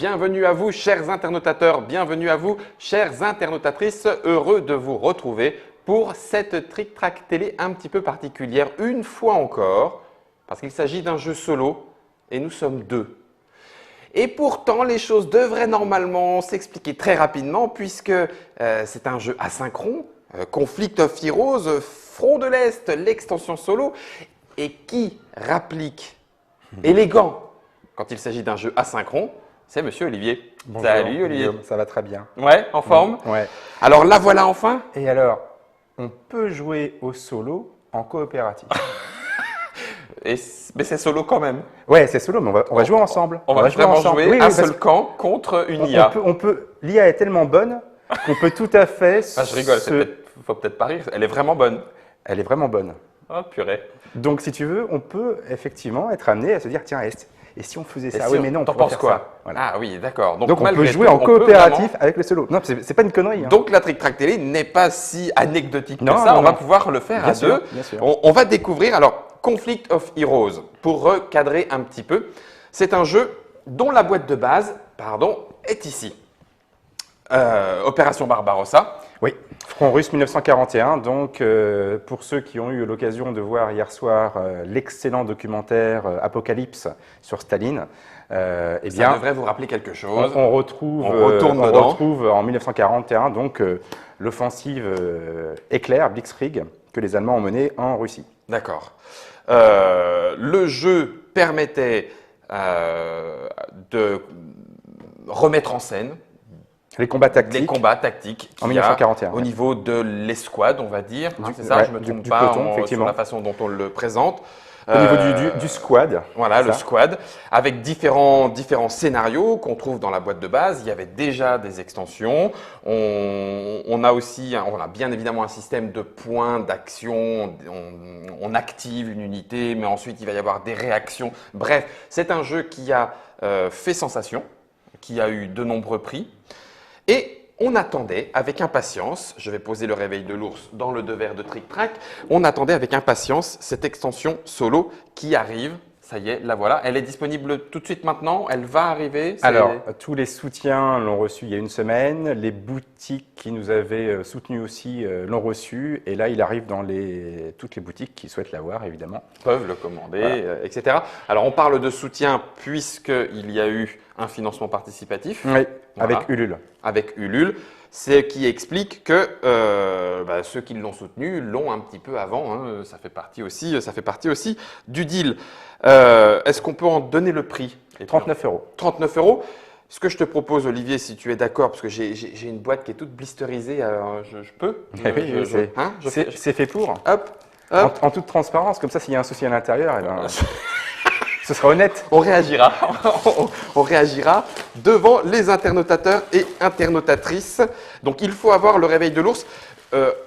bienvenue à vous chers internautateurs, bienvenue à vous chères internautatrices, heureux de vous retrouver pour cette Trick Track télé un petit peu particulière, une fois encore, parce qu'il s'agit d'un jeu solo et nous sommes deux. Et pourtant, les choses devraient normalement s'expliquer très rapidement puisque c'est un jeu asynchrone, Conflict of Heroes, Front de l'Est, l'extension solo, et qui rapplique élégant quand il s'agit d'un jeu asynchrone, c'est Monsieur Olivier. Bonjour, Salut Olivier. Guillaume, ça va très bien. Ouais, en forme. Ouais. Alors là voilà enfin. Et alors, on peut jouer au solo en coopératif. Mais c'est solo quand même. Ouais, c'est solo, mais on va jouer ensemble. On va jouer vraiment ensemble. jouer Oui, un oui, seul camp contre une IA. L'IA est tellement bonne qu'on peut tout à fait. Ah, je rigole, faut peut-être pas rire. Elle est vraiment bonne. Elle est vraiment bonne. Oh purée. Donc, si tu veux, on peut effectivement être amené à se dire tiens, et si on faisait ça? Si oui, mais non, on t'en pourrait penses faire quoi? ça. Voilà. Ah oui, d'accord. Donc on peut malgré jouer tout, en on peut coopératif vraiment- avec le solo. Non, c'est pas une connerie. Hein. Donc la Trick Track télé n'est pas si anecdotique que Non, ça. non, On va non. pouvoir le faire Bien à sûr, deux. bien sûr. On va découvrir alors Conflict of Heroes pour recadrer un petit peu. C'est un jeu dont la boîte de base, est ici. Opération Barbarossa. Oui, Front russe 1941. Donc, pour ceux qui ont eu l'occasion de voir hier soir l'excellent documentaire Apocalypse sur Staline, eh Ça bien, devrait vous rappeler quelque chose. on retrouve, On retourne dedans. retrouve en 1941 donc l'offensive éclair Blitzkrieg que les Allemands ont menée en Russie. D'accord. Le jeu permettait de remettre en scène Les combats les tactiques combats tactiques en qu'il y a 1941. au niveau de l'escouade, on va dire. Hein, c'est ça, ouais, je me du trompe peloton, pas sur effectivement. la façon dont on le présente. Au niveau du squad. Voilà, c'est le ça. squad, avec différents scénarios qu'on trouve dans la boîte de base. Il y avait déjà des extensions. On a bien évidemment un système de points d'action. On active une unité, mais ensuite il va y avoir des réactions. Bref, c'est un jeu qui a fait sensation, qui a eu de nombreux prix. Et on attendait avec impatience, je vais poser le réveil de l'ours dans le devers de Trick Track, on attendait avec impatience cette extension solo qui arrive. Ça y est, la voilà. Elle est disponible tout de suite maintenant, elle va arriver. Alors, tous les soutiens l'ont reçu il y a une semaine, les boutiques qui nous avaient soutenus aussi l'ont reçu, et là, il arrive dans toutes les boutiques qui souhaitent l'avoir, évidemment. peuvent le commander, Voilà. etc. Alors, on parle de soutien puisqu'il y a eu un financement participatif. Oui, Voilà. avec Ulule. Avec Ulule, ce qui explique que ceux qui l'ont soutenu l'ont un petit peu avant. Hein, ça fait partie aussi du deal. Est-ce qu'on peut en donner le prix? 39 €. 39 €. Ce que je te propose, Olivier, si tu es d'accord, parce que j'ai une boîte qui est toute blisterisée, alors je peux C'est fait pour. Hop, hop. En toute transparence, comme ça, s'il y a un souci à l'intérieur, eh ben, ce sera honnête. On réagira. On réagira devant les internautateurs et internautatrices. Donc, il faut avoir le réveil de l'ours.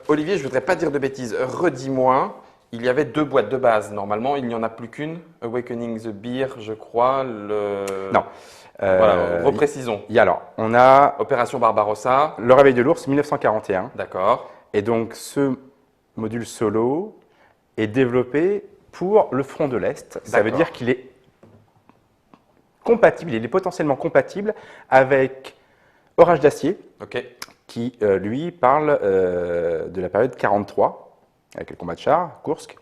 Olivier, je ne voudrais pas dire de bêtises. Redis-moi, il y avait 2 boîtes de base. Normalement, il n'y en a plus qu'une. Awakening the Beer, je crois. Non. Voilà, reprécisons. On a Opération Barbarossa. le réveil de l'ours 1941. D'accord. Et donc, ce module solo est développé pour le front de l'Est. Ça veut D'accord. dire qu'il est compatible, il est potentiellement compatible avec Orage d'acier, Ok. qui, lui, parle de la période 43, avec le combat de chars, Kursk.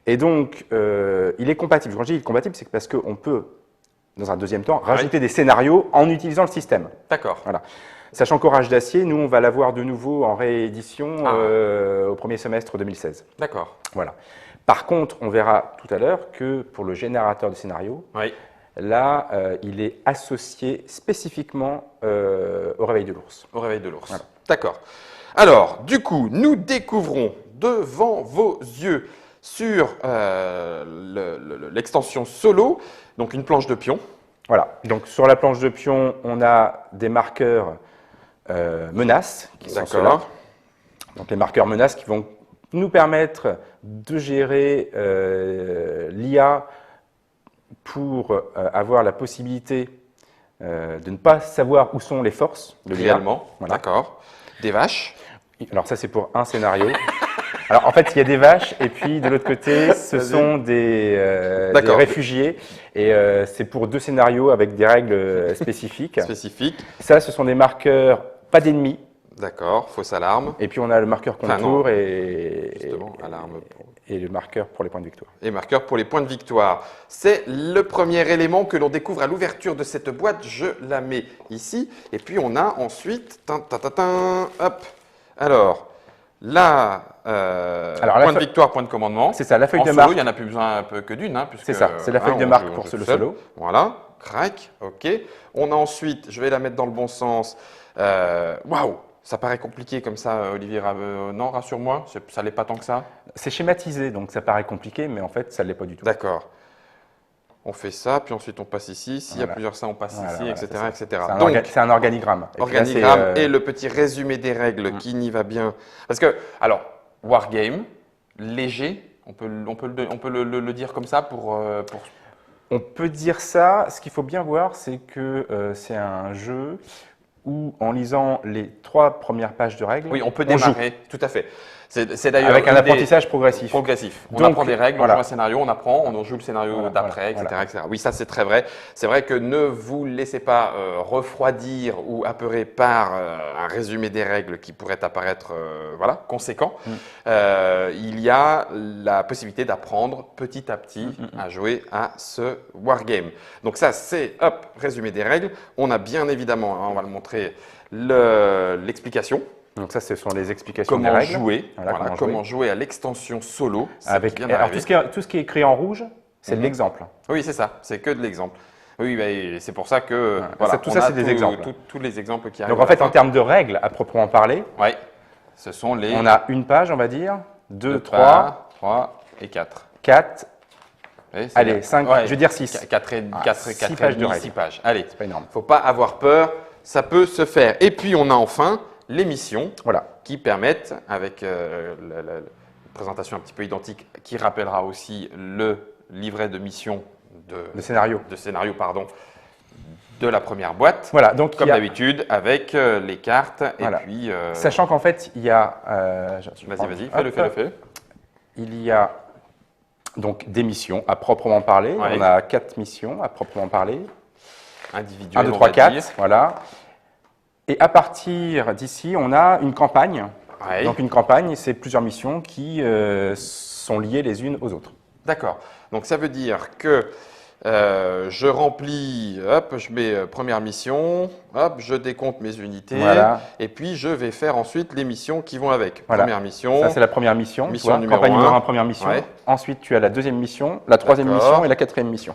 Et donc, il est compatible. Quand je dis il est compatible, c'est parce qu'on peut, dans un deuxième temps, rajouter des scénarios en utilisant le système. D'accord. Voilà. Sachant qu'Orage d'acier, nous, on va l'avoir de nouveau en réédition au premier semestre 2016. D'accord. Voilà. Par contre, on verra tout à l'heure que pour le générateur de scénario, Oui. là, il est associé spécifiquement au réveil de l'ours. Au réveil de l'ours. Voilà. D'accord. Alors, du coup, nous découvrons devant vos yeux sur l'extension solo, donc une planche de pion. Voilà. Donc, sur la planche de pion, on a des marqueurs menaces qui sont ceux-là. D'accord. Donc, les marqueurs menaces qui vont nous permettre de gérer l'IA pour avoir la possibilité de ne pas savoir où sont les forces de l'IA. Réellement. Voilà. D'accord. Des vaches. Alors ça, c'est pour un scénario. Alors en fait, il y a des vaches et puis de l'autre côté, ce sont des réfugiés et c'est pour 2 scénarios avec des règles spécifiques. Spécifique. Ça, ce sont des marqueurs pas d'ennemis. D'accord, fausse alarme. Et puis on a le marqueur contour Justement, alarme et le marqueur pour les points de victoire. et marqueur pour les points de victoire. C'est le premier élément que l'on découvre à l'ouverture de cette boîte. Je la mets ici. Et puis on a ensuite, hop. Alors, là, point de victoire, point de commandement. C'est ça, la feuille en de solo, marque. il n'y en a plus besoin un peu que d'une. Hein, C'est ça, c'est la feuille de marque pour le solo. Voilà, crac, ok. On a ensuite, je vais la mettre dans le bon sens. Waouh, ça paraît compliqué comme ça, Olivier. Non, rassure-moi, ça l'est pas tant que ça. C'est schématisé, donc ça paraît compliqué, mais en fait, ça ne l'est pas du tout. D'accord. On fait ça, puis ensuite on passe ici. S'il y a plusieurs ça, on passe ici, etc. etc. Donc, c'est un organigramme. Organigramme et le petit résumé des règles qui n'y va bien. Parce que, alors, Wargame, léger, on peut le dire comme ça pour... On peut dire ça. Ce qu'il faut bien voir, c'est que c'est un jeu où, en lisant les 3 premières pages de règles, Oui, on peut démarrer, tout à fait. C'est d'ailleurs avec un apprentissage progressif. On Donc, apprend des règles, voilà. on joue un scénario, on apprend, on joue le scénario d'après, etc., etc. Oui, ça c'est très vrai. C'est vrai que ne vous laissez pas refroidir ou apeurer par un résumé des règles qui pourrait apparaître conséquent. Il y a la possibilité d'apprendre petit à petit à jouer à ce wargame. Donc ça, c'est résumé des règles. On a bien évidemment, on va le montrer, l'explication. Donc ça, ce sont les explications des Comment règles. jouer, comment jouer à l'extension solo. Avec, bien alors, arrivé. tout ce qui est écrit en rouge, c'est de l'exemple. Oui, c'est ça, c'est que de l'exemple. Oui, bah, c'est pour ça que tout ça, c'est des exemples. Tous les exemples qui arrivent. Donc en fait, en termes de règles, à proprement parler, ce sont les... on a une page, on va dire, 2, 3 et 4. 4, Oui, allez, 5, je veux dire 6. 4 et 6 pages de règles. 6 pages. Allez, C'est pas énorme. il ne faut pas avoir peur, ça peut se faire. Et puis, on a enfin les missions qui permettent, avec la présentation un petit peu identique, qui rappellera aussi le livret de mission de scénario, de la première boîte. Voilà, donc comme d'habitude, avec les cartes. Et puis, sachant qu'en fait, il y a... vas-y, fais-le. Il y a donc des missions à proprement parler. Ouais. On a 4 missions à proprement parler. Individuelles, 1, 2, 3, 4, voilà. Et à partir d'ici, on a une campagne. Ouais. Donc une campagne, c'est plusieurs missions qui sont liées les unes aux autres. D'accord. Donc ça veut dire que je remplis, je mets première mission, je décompte mes unités, et puis je vais faire ensuite les missions qui vont avec. Première mission. Ça, c'est la première mission. Mission numéro campagne numéro 1, 1, première mission. Ouais. Ensuite, tu as la deuxième mission, la troisième mission et la quatrième mission.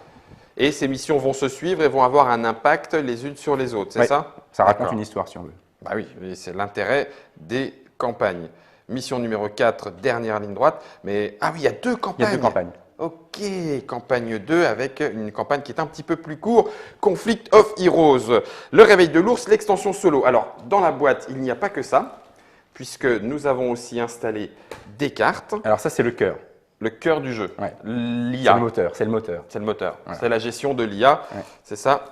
Et ces missions vont se suivre et vont avoir un impact les unes sur les autres, c'est ça? Ça raconte une histoire, si on veut. Bah oui, c'est l'intérêt des campagnes. Mission numéro 4, dernière ligne droite. Mais, il y a 2 campagnes. Il y a 2 campagnes. Ok, campagne 2 avec une campagne qui est un petit peu plus courte, Conflict of Heroes, le réveil de l'ours, l'extension solo. Alors, dans la boîte, il n'y a pas que ça, puisque nous avons aussi installé des cartes. Alors ça, c'est le cœur. Le cœur du jeu, Ouais. l'IA. C'est le moteur. Voilà. C'est la gestion de l'IA, c'est ça,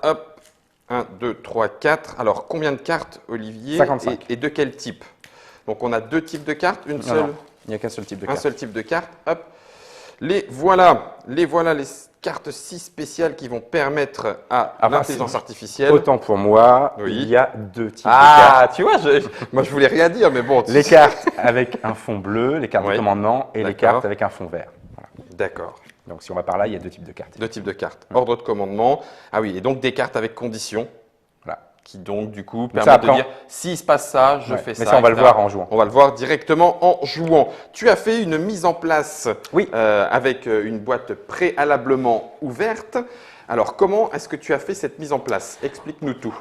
1, 2, 3, 4. Alors, combien de cartes, Olivier? 55. Et de quel type? Donc, on a 2 types de cartes, une seule. Non. Il n'y a qu'un seul type de carte. Un seul type de carte, Les voilà, les cartes si spéciales qui vont permettre à l'intelligence artificielle. Autant pour moi, il y a 2 types de cartes. Ah, tu vois, moi je voulais rien dire, mais bon. Les cartes avec un fond bleu, les cartes de commandement, et les cartes avec un fond vert. Voilà. D'accord. Donc si on va par là, il y a 2 types de cartes. 2 types de cartes. Ordre de commandement. Ah oui, et donc des cartes avec conditions. Voilà. Qui donc du coup permettent de dire s'il se passe ça, je fais ça. Mais ça, on va le voir en jouant. On va le voir directement en jouant. Tu as fait une mise en place avec une boîte préalablement ouverte. Alors, comment est-ce que tu as fait cette mise en place? Explique-nous tout.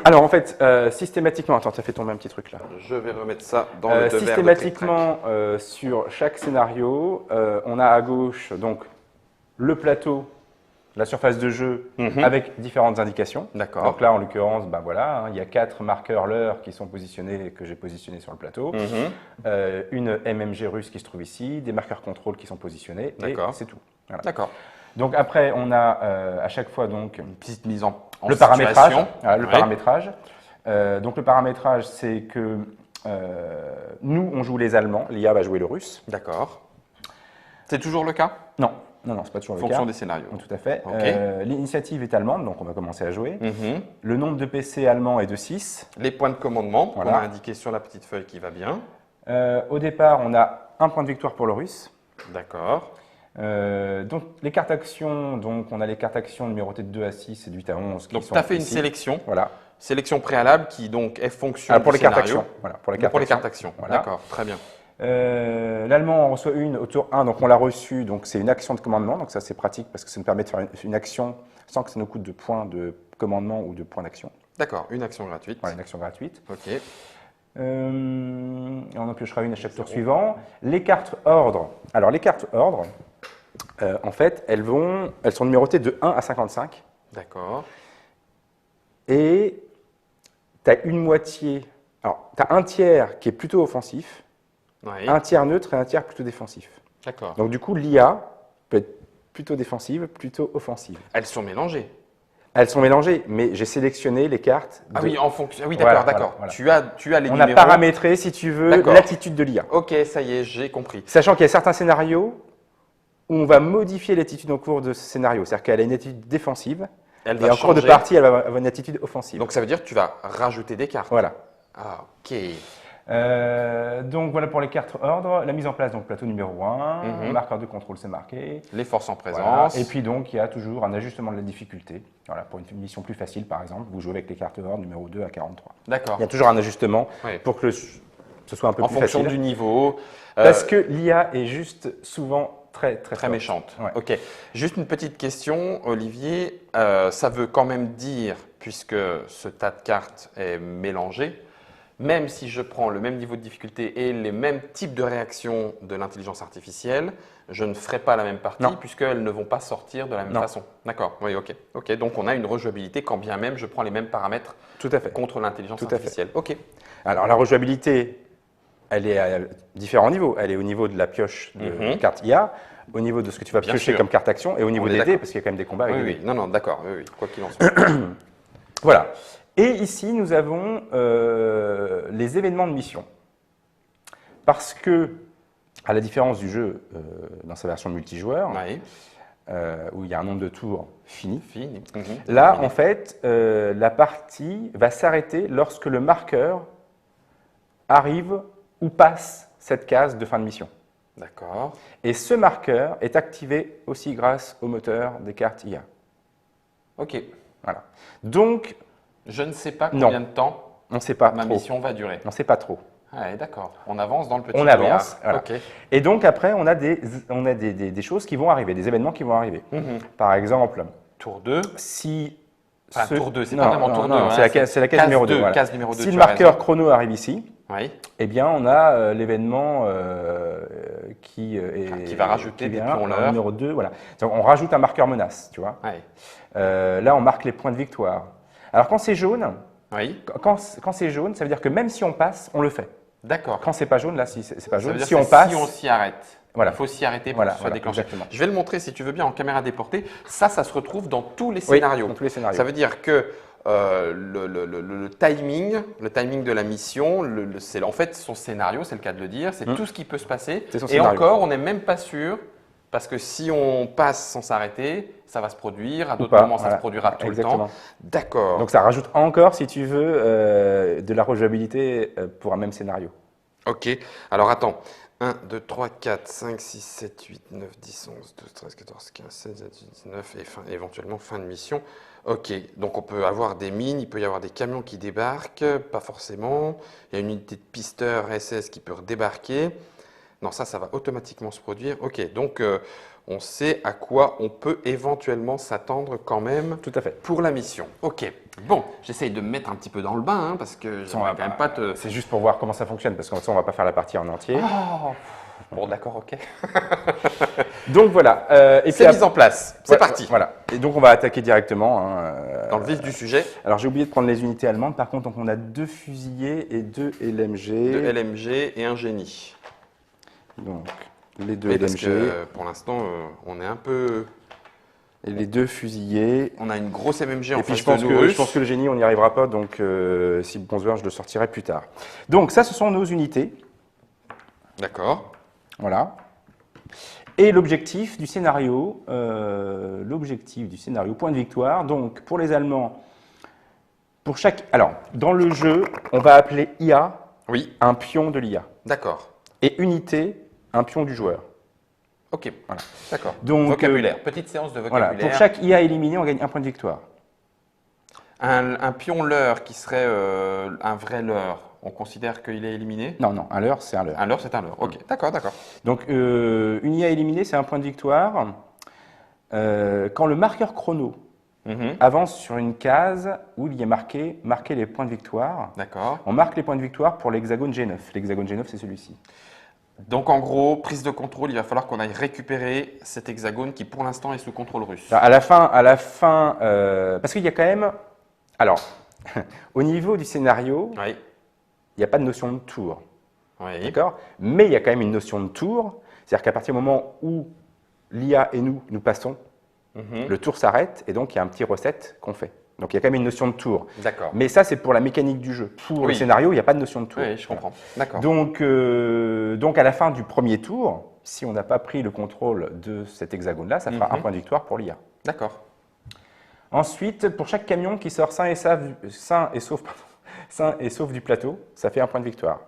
Alors, en fait, systématiquement… Attends, tu as fait tomber un petit truc là. Je vais remettre ça dans le verre. Systématiquement, sur chaque scénario, on a à gauche donc le plateau, la surface de jeu avec différentes indications. D'accord. Donc là, en l'occurrence, il y a 4 marqueurs l'heure qui sont positionnés, que j'ai positionnés sur le plateau. Une MMG russe qui se trouve ici, des marqueurs contrôle qui sont positionnés, et c'est tout. Voilà. D'accord. Donc après, on a à chaque fois donc une petite mise en le paramétrage. Donc le paramétrage, c'est que nous, on joue les Allemands, l'IA va jouer le russe. D'accord. C'est toujours le cas? Non, non, non, c'est pas toujours le cas. Fonction des scénarios. Tout à fait. Ok. L'initiative est allemande, donc on va commencer à jouer. Mhm. Le nombre de PC allemands est de 6. Les points de commandement qu'on Voilà. a indiqués sur la petite feuille qui va bien. Au départ, on a un point de victoire pour le russe. D'accord. Donc les cartes actions, donc on a les cartes actions numérotées de 2 à 6 et de 8 à 11. Donc, tu as fait une sélection. Voilà. Sélection préalable qui donc est fonction Alors, pour du les cartes scénario. actions. Voilà, pour les Pour les actions. cartes actions. Voilà. D'accord, très bien. L'allemand en reçoit une au tour 1, donc on l'a reçue, donc c'est une action de commandement, donc ça c'est pratique parce que ça nous permet de faire une action sans que ça nous coûte de points de commandement ou de points d'action. D'accord, une action gratuite. Voilà, une action gratuite. Ok. Et on en piochera une à chaque tour suivant. Les cartes ordre. Alors les cartes ordre, en fait, elles sont numérotées de 1 à 55 D'accord. et tu as une moitié, alors tu as un tiers qui est plutôt offensif, Oui. un tiers neutre et un tiers plutôt défensif. D'accord. Donc du coup, l'IA peut être plutôt défensive, plutôt offensive. Elles sont mélangées. Elles sont mélangées, mais j'ai sélectionné les cartes. Ah oui, en fonction. Ah oui, Voilà, d'accord, d'accord. voilà. Tu as les On numéros. a paramétré, si tu veux, D'accord. l'attitude de l'IA. Ok, ça y est, j'ai compris. Sachant qu'il y a certains scénarios où on va modifier l'attitude au cours de ce scénario. C'est-à-dire qu'elle a une attitude défensive, Elle et va en cours de changer. partie, elle va avoir une attitude offensive. Donc ça veut dire que tu vas rajouter des cartes. Voilà. Ah, ok. Donc voilà pour les cartes ordre. La mise en place, donc plateau numéro 1, Mhm. marqueur de contrôle, c'est marqué. Les forces en Voilà. présence. Et puis donc, il y a toujours un ajustement de la difficulté. Voilà, pour une mission plus facile, par exemple, vous jouez avec les cartes ordre numéro 2 à 43. D'accord. Il y a toujours un ajustement Oui. pour que ce soit un peu En plus fonction facile. du niveau. Parce que l'IA est juste souvent très Très forte. méchante. Ouais. Ok. Juste une petite question, Olivier. Ça veut quand même dire, puisque ce tas de cartes est mélangé, même si je prends le même niveau de difficulté et les mêmes types de réactions de l'intelligence artificielle, je ne ferai pas la même partie Non. puisqu'elles ne vont pas sortir de la même Non. façon. D'accord. Oui, ok. Ok. Donc on a une rejouabilité quand bien même je prends les mêmes paramètres Tout à fait. contre l'intelligence Tout à fait. artificielle. Ok. Alors la rejouabilité, elle est à différents niveaux. Elle est au niveau de la pioche de Mhm. carte IA, au niveau de ce que tu vas Bien piocher sûr. comme carte action, et au niveau On est des dés, d'accord. parce qu'il y a quand même des combats avec Oui, des oui. dés. Non, non, d'accord. Oui, oui. Quoi qu'il en soit. Voilà. Et ici, nous avons les événements de mission. Parce que, à la différence du jeu dans sa version multijoueur, Oui. où il y a un nombre de tours fini, Fini. là, en fait, la partie va s'arrêter lorsque le marqueur arrive ou passe cette case de fin de mission. D'accord. Et ce marqueur est activé aussi grâce au moteur des cartes IA. Ok. Voilà. Donc, Je ne sais pas Non. combien de temps on ne sait pas ma trop. mission va durer. On ne sait pas trop. Ah, ouais, d'accord. On avance dans le petit On brouillard. avance, voilà. Ok. Et donc, après, on a des choses qui vont arriver, des événements qui vont arriver. Mhm. Par exemple, Tour 2. si... Enfin, ce- tour 2, c'est Non, pas vraiment non, tour non, 2. c'est la case numéro 2. Voilà. Case numéro 2, Si le tu as marqueur raison. chrono arrive ici, Oui. eh bien, on a l'événement qui Qui va rajouter des vient, pions alors, leurres. numéro 2, voilà. Donc, on rajoute un marqueur menace, tu vois. Ouais. Là, on marque les points de victoire. Alors, quand c'est jaune, Oui. quand c'est jaune, ça veut dire que même si on passe, on le fait. D'accord. Quand c'est pas jaune, là, si c'est pas Ça jaune, veut dire si que on passe, si on s'y arrête, Voilà. il faut s'y arrêter pour Voilà, que ce soit voilà, déclenché. exactement. Je vais le montrer, si tu veux bien, en caméra déportée. Ça se retrouve dans tous les oui, scénarios. dans tous les scénarios. Ça veut dire que le timing de la mission, c'est en fait son scénario, c'est le cas de le dire, c'est tout ce qui peut se passer. C'est son Et scénario. encore, on n'est même pas sûr, parce que si on passe sans s'arrêter, ça va se produire, à d'autres pas, moments ça voilà. se produira tout Exactement. le temps. D'accord. Donc ça rajoute encore, si tu veux, de la rejouabilité pour un même scénario. Ok, alors attends. 1, 2, 3, 4, 5, 6, 7, 8, 9, 10, 11, 12, 13, 14, 15, 16, 17, 19 et éventuellement fin de mission. Ok, donc on peut avoir des mines, il peut y avoir des camions qui débarquent, pas forcément. Il y a une unité de pisteur SS qui peut redébarquer. Non, ça va automatiquement se produire. Ok, donc on sait à quoi on peut éventuellement s'attendre quand même Tout à fait. pour la mission. Ok, bon, j'essaye de me mettre un petit peu dans le bain, hein, parce que je ne va vais quand même pas te... C'est juste pour voir comment ça fonctionne, parce qu'en fait, on ne va pas faire la partie en entier. Oh, bon, d'accord, ok. Donc voilà. Et C'est puis mis en place, c'est parti. Voilà. Et donc on va attaquer directement. Dans le vif du sujet, Alors j'ai oublié de prendre les unités allemandes. Par contre, donc, on a 2 fusiliers et 2 LMG. de LMG et un génie. Donc les 2 Oui, parce LMG. que pour l'instant, on est un peu Et les deux fusillés. On a une grosse MMG en Et puis face de nous. je pense que le génie, on n'y arrivera pas, donc si besoin, je le sortirai plus tard. Donc ça, ce sont nos unités. D'accord. Voilà. Et l'objectif du scénario, point de victoire, donc pour les Allemands, pour chaque... Alors, dans le jeu, on va appeler IA Oui, un pion de l'IA. d'accord. Et unité, un pion du joueur. Ok, Voilà. d'accord. Donc, Vocabulaire, petite séance de Voilà. vocabulaire. Pour chaque IA éliminée, on gagne un point de victoire. Un pion leurre qui serait un vrai leurre, on considère qu'il est éliminé? Non, non, un leurre, c'est un leurre. Un leurre, c'est un leurre. Ok, d'accord, d'accord. Donc, une IA éliminée, c'est un point de victoire. Quand le marqueur chrono Mhm, avance sur une case où il y a marqué les points de victoire, d'accord. on marque les points de victoire pour l'hexagone G9. L'hexagone G9, c'est celui-ci. Donc en gros, prise de contrôle, il va falloir qu'on aille récupérer cet hexagone qui pour l'instant est sous contrôle russe. À la fin, parce qu'il y a quand même... Alors, au niveau du scénario, Oui, il n'y a pas de notion de tour. oui. D'accord? Mais il y a quand même une notion de tour. C'est-à-dire qu'à partir du moment où l'IA et nous passons, Mhm, le tour s'arrête et donc il y a un petit reset qu'on fait. Donc il y a quand même une notion de tour. d'accord. Mais ça, c'est pour la mécanique du jeu. Pour le Oui. scénario, il n'y a pas de notion de tour. Oui, je comprends. D'accord. Donc à la fin du premier tour, si on n'a pas pris le contrôle de cet hexagone-là, ça fera Mhm. un point de victoire pour l'IA. D'accord. Ensuite, pour chaque camion qui sort sain et sauf du plateau, ça fait un point de victoire.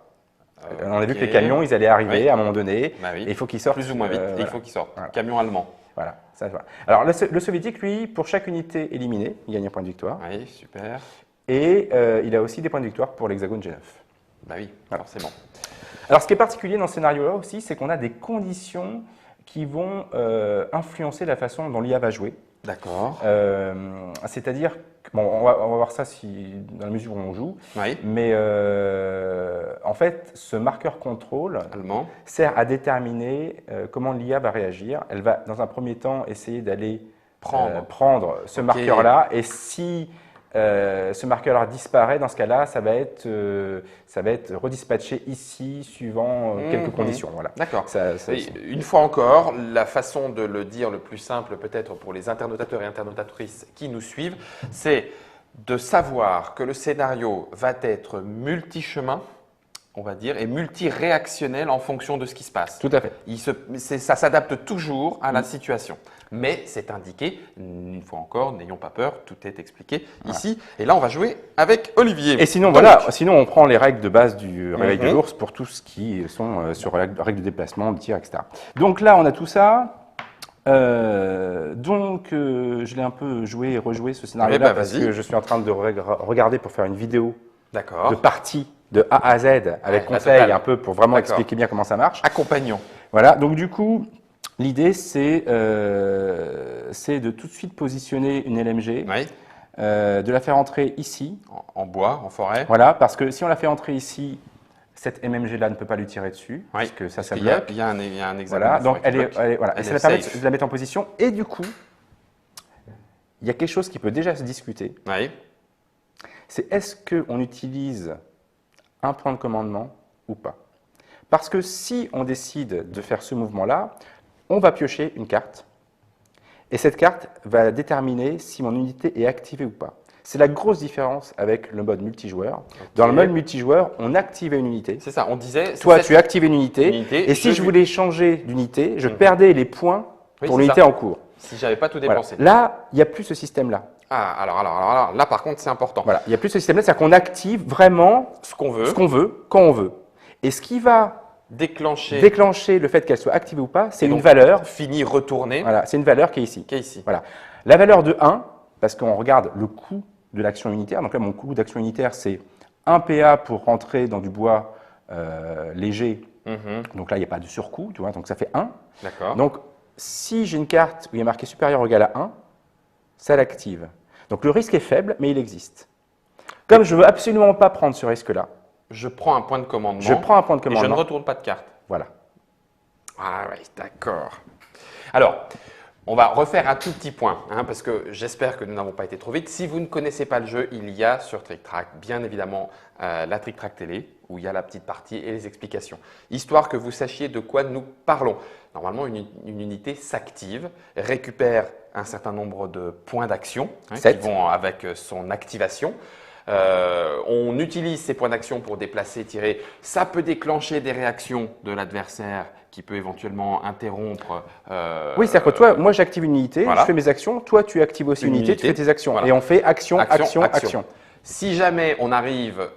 On a vu que les camions, ils allaient arriver Oui. à un moment donné, Bah oui. et il faut qu'ils sortent. Plus ou moins vite, et il voilà. faut qu'il sorte. Voilà. Camion allemand. Voilà, ça, voilà. Alors le soviétique, lui, pour chaque unité éliminée, il gagne un point de victoire. Oui, super. Et il a aussi des points de victoire pour l'hexagone G9. Bah oui, Voilà. forcément. Alors ce qui est particulier dans ce scénario-là aussi, c'est qu'on a des conditions qui vont influencer la façon dont l'IA va jouer. D'accord. C'est-à-dire, bon, on va voir ça dans la mesure où on joue, Oui, mais en fait, ce marqueur contrôle allemand. sert à déterminer comment l'IA va réagir. Elle va, dans un premier temps, essayer d'aller prendre ce Ok. marqueur-là, et si ce marqueur-là disparaît, dans ce cas-là, ça va être redispatché ici, suivant quelques Mhm. conditions. Voilà. D'accord. Ça- Et une fois encore, la façon de le dire le plus simple peut-être pour les internautateurs et internautatrices qui nous suivent, c'est de savoir que le scénario va être multi-chemin, on va dire, et multi-réactionnel en fonction de ce qui se passe. Tout à fait. Ça s'adapte toujours à la situation. Mais c'est indiqué, une fois encore, n'ayons pas peur, tout est expliqué ici. Et là, on va jouer avec Olivier. Et sinon, Donc, voilà, sinon on prend les règles de base du réveil de Mhm. l'ours pour tout ce qui sont sur règles de déplacement, de tir, etc. Donc là, on a tout ça. Je l'ai un peu joué et rejoué ce scénario-là bah, parce vas-y. que je suis en train de regarder pour faire une vidéo D'accord. de partie de A à Z avec Ouais, la conseils totale. un peu pour vraiment D'accord. expliquer bien comment ça marche. Accompagnons. Voilà, donc du coup, l'idée c'est de tout de suite positionner une LMG, Oui. de la faire entrer ici. En bois, en forêt. Voilà, parce que si on la fait entrer ici, cette MMG-là ne peut pas lui tirer dessus, Oui. parce que ça Il y a, bloque. il y a un examen. Voilà, de donc forêt qui bloque. voilà, et Elle ça est va permettre safe. de la mettre en position. Et du coup, il y a quelque chose qui peut déjà se discuter. Oui. C'est est-ce qu'on utilise un point de commandement ou pas? Parce que si on décide de faire ce mouvement-là, on va piocher une carte. Et cette carte va déterminer si mon unité est activée ou pas. C'est la grosse différence avec le mode multijoueur. Dans le mode multijoueur, on activait une unité. C'est ça, on disait. Toi, tu activais une unité. unité, Et si je je- voulais changer d'unité, je Mhm. perdais les points Oui, pour c'est l'unité ça. en cours. Si j'avais pas tout Voilà. dépensé. Là, il n'y a plus ce système-là. Ah, alors, là, par contre, c'est important. Voilà, il n'y a plus ce système-là, c'est-à-dire qu'on active vraiment Ce qu'on veut, ce qu'on veut, quand on veut. Et ce qui va déclencher, déclencher le fait qu'elle soit activée ou pas, c'est Et une donc, valeur. fini, retourner, Voilà, c'est une valeur qui est ici. qui est ici. Voilà. La valeur de 1, parce qu'on regarde le coût de l'action unitaire. Donc là, mon coût d'action unitaire, c'est 1 PA pour rentrer dans du bois léger. Mhm. Donc là, il n'y a pas de surcoût, tu vois, donc ça fait 1. D'accord. Donc, si j'ai une carte où il y a marqué supérieur ou égal à 1, ça l'active. Donc le risque est faible, mais il existe. Comme je ne veux absolument pas prendre ce risque-là, Je prends un point de commandement. je prends un point de et je ne commandement. retourne pas de carte. Voilà. Ah oui, d'accord. Alors, on va refaire un tout petit point, hein, parce que j'espère que nous n'avons pas été trop vite. Si vous ne connaissez pas le jeu, il y a sur Trick Track, bien évidemment, la Trick Track télé, où il y a la petite partie et les explications. Histoire que vous sachiez de quoi nous parlons. Normalement, une unité s'active, récupère un certain nombre de points d'action qui 7. vont avec son activation. On utilise ces points d'action pour déplacer, tirer. Ça peut déclencher des réactions de l'adversaire qui peut éventuellement interrompre. Oui, c'est-à-dire que toi, moi j'active une unité, voilà. je fais mes actions, toi tu actives aussi Une une unité, tu unité. fais tes actions. Voilà. Et on fait action, Action, action, action. action. Si jamais on arrive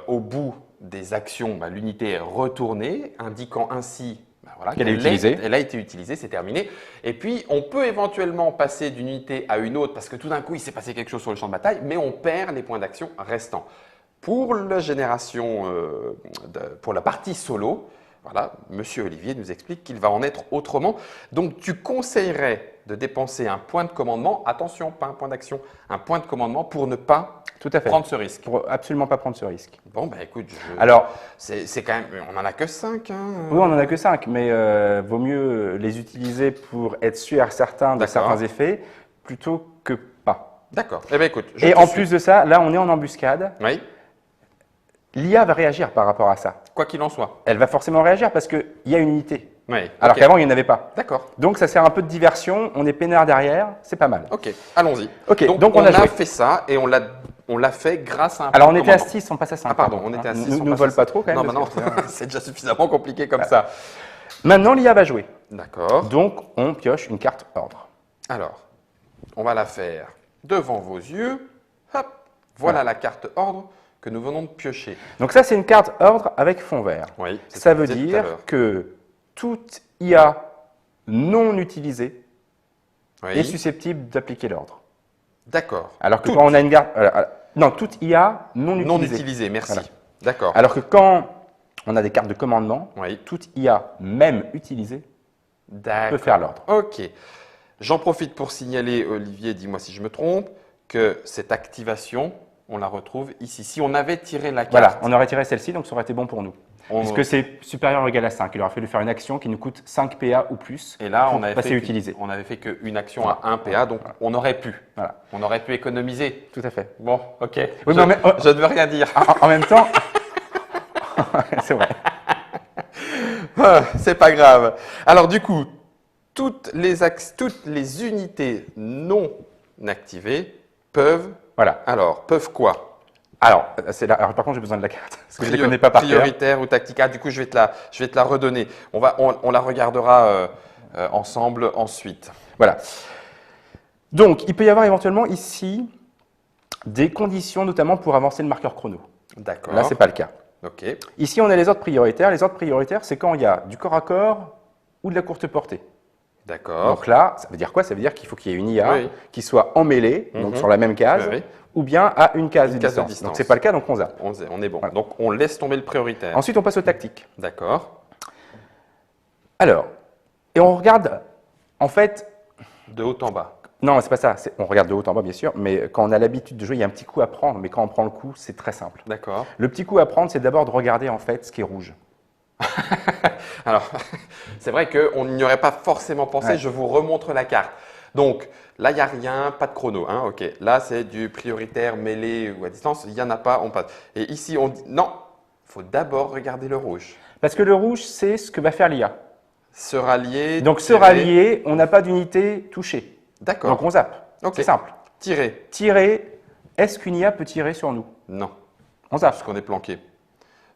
au bout des actions, l'unité est retournée, indiquant ainsi voilà, Qu'elle est utilisée. Elle a été utilisée, c'est terminé. Et puis, on peut éventuellement passer d'une unité à une autre parce que tout d'un coup, il s'est passé quelque chose sur le champ de bataille, mais on perd les points d'action restants. Pour la génération, pour la partie solo, voilà, Monsieur Olivier nous explique qu'il va en être autrement. Donc, tu conseillerais de dépenser un point de commandement, attention, pas un point d'action, un point de commandement pour ne pas Tout à fait. prendre ce risque. Pour absolument pas prendre ce risque. Bon, écoute, Alors, c'est quand même, on n'en a que 5. Hein. oui, on n'en a que 5, mais vaut mieux les utiliser pour être sûr certain de D'accord. certains effets plutôt que pas. D'accord. Eh bien, écoute, Et en plus de ça, là on est en embuscade. Oui, L'IA va réagir par rapport à ça. quoi qu'il en soit. Elle va forcément réagir parce qu'il y a une unité. Oui. Alors ok. qu'avant, il n'y en avait pas. D'accord. Donc ça sert un peu de diversion, on est peinard derrière, c'est pas mal. Ok, allons-y. Ok, donc on a joué. fait ça et on l'a fait grâce à un Alors on point de était à commandement. 6, on passe à 5. Ah pardon, on était à 6. Nous ne vole pas trop quand même. Non, parce non, que- c'est déjà suffisamment compliqué comme ça. Maintenant, l'IA va jouer. D'accord. Donc on pioche une carte ordre. Alors, on va la faire devant vos yeux. Hop, voilà la carte ordre que nous venons de piocher. Donc ça, c'est une carte ordre avec fond vert. Oui. c'est ce Ça que veut je disais tout à dire l'heure. que toute IA non utilisée est Oui. susceptible d'appliquer l'ordre. D'accord. Alors que Toute. quand on a une carte... non, toute IA non Non utilisée. utilisé, merci. Voilà. D'accord. Alors que quand on a des cartes de commandement, Oui. toute IA même utilisée D'accord. peut faire l'ordre. Ok. J'en profite pour signaler, Olivier, dis-moi si je me trompe, que cette activation, on la retrouve ici. Si on avait tiré la Voilà, carte, on aurait tiré celle-ci, donc ça aurait été bon pour nous. on- Puisque c'est supérieur ou égal à 5. Il aurait fallu faire une action qui nous coûte 5 PA ou plus et là, pour on avait passer fait utilisé. on avait fait qu'une action à 1 PA, donc on aurait pu. Voilà, On aurait pu économiser. tout à fait. Bon, ok. Oui, je, mais je ne veux rien dire. En même temps, c'est vrai. Ah, c'est pas grave. Alors du coup, toutes les unités non activées peuvent. Voilà. Alors, peuvent quoi? Alors, alors par contre, j'ai besoin de la carte. Parce que je ne les connais pas par cœur. Prioritaire ou tactique. Ah, du coup, je vais te la redonner. On la regardera ensemble ensuite. Voilà. Donc, il peut y avoir éventuellement ici des conditions, notamment pour avancer le marqueur chrono. D'accord. Là, ce n'est pas le cas. Ok. Ici, on a les ordres prioritaires. Les ordres prioritaires, c'est quand il y a du corps à corps ou de la courte portée. D'accord. Donc là, ça veut dire quoi? Ça veut dire qu'il faut qu'il y ait une IA Oui. qui soit en mêlée, donc Mhm. sur la même case, Oui, oui. ou bien à une case, Une de, case de distance. distance. Donc, ce n'est pas le cas, donc on zappe. On est bon. Voilà. Donc, on laisse tomber le prioritaire. Ensuite, on passe aux tactiques. D'accord. Alors, et on regarde, en fait, De haut en bas. non, c'est pas ça. On regarde de haut en bas, bien sûr, mais quand on a l'habitude de jouer, il y a un petit coup à prendre. Mais quand on prend le coup, c'est très simple. D'accord. Le petit coup à prendre, c'est d'abord de regarder en fait ce qui est rouge. Alors, c'est vrai qu'on n'y aurait pas forcément pensé. Ouais. Je vous remontre la carte. Donc, là, il n'y a rien, pas de chrono. Hein, ok. Là, c'est du prioritaire, mêlé ou à distance. Il n'y en a pas, on passe. Et ici, on dit non, il faut d'abord regarder le rouge. Parce que le rouge, c'est ce que va faire l'IA. Se rallier. Donc, se tirer. rallier, on n'a pas d'unité touchée. D'accord. Donc, on zappe. Ok. C'est simple. Tirer. Tirer, est-ce qu'une IA peut tirer sur nous? Non, On zappe. parce qu'on est planqué.